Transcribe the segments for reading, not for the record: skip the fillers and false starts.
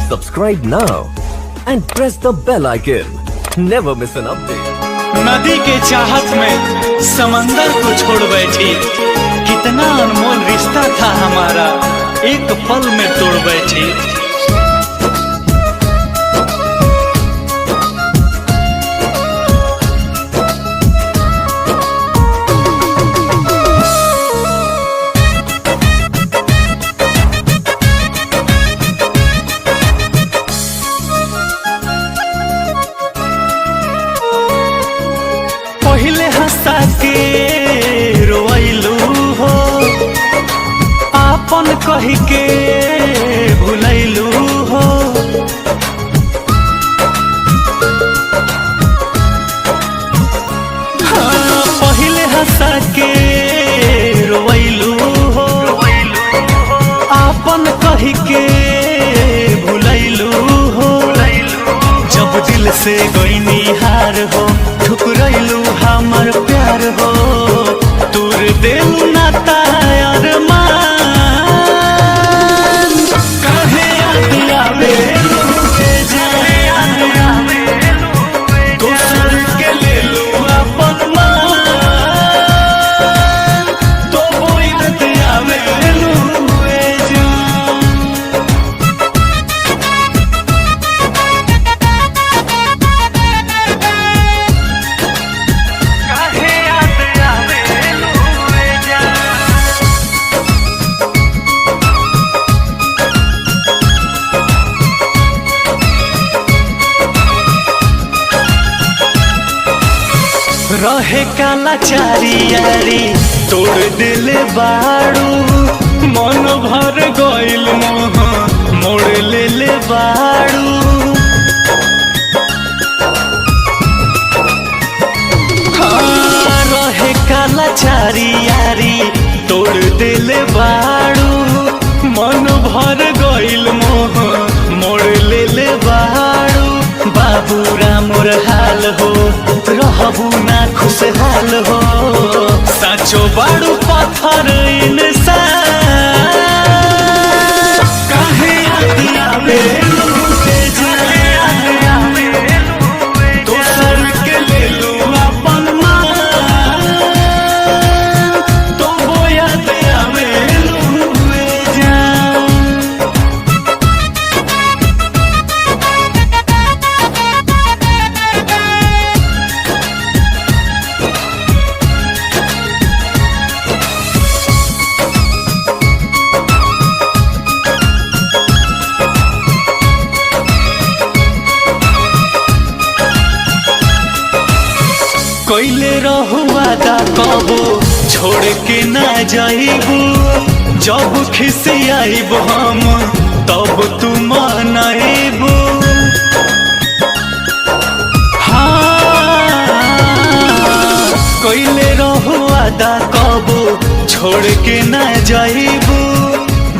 Subscribe now and press the bell icon. Never miss an update. नदी के चाहत में समंदर को छोड़ बैठी, कितना अनमोल रिश्ता था हमारा, एक पल में तोड़ बैठी। पहिले हंसा के रोइलू हो, आपन कही के भुलैलू हो। हाँ, पहिले हंसा के रोइलू हो, आपन कही के भुलैलू हो। जब दिल से गईनी हार हो, ठुकरैलू हमर प्यार हो, दूर देलू नाता अरमान। काहे याद आवे दोसर के लेलू अपन मान, तो याद आवेलू जान। रहे काला चारी यारी तोड़ दिले बाड़ू, मन भर गइल मोह मोड़ ले बाड़ू। हाँ, रहे काला चारी यारी तोड़ दिले बाड़ू, मन भर गइल मोह मोड़ ले बाड़ू। बाबू रामोर हाल हो, रहबू ना खुशहाल हो, साचो बाड़ू पत्थर इंसान। काहे याद आवेलू दोसर के लेलू अपन मान, तो याद आवेलू जान। कैले रहू वादा कबो छोड़ के ना जाइबू, जब खिसियाइब हम तब तू मनाइबू। हाँ, कैले रहू वादा कबो छोड़ के ना जाइबू,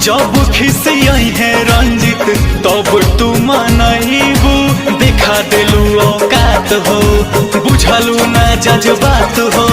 जब खिसियाई है रंजित तब तू मनाइबू। देखा दिलू औकात हो, बुझलू ना जज्बात हो,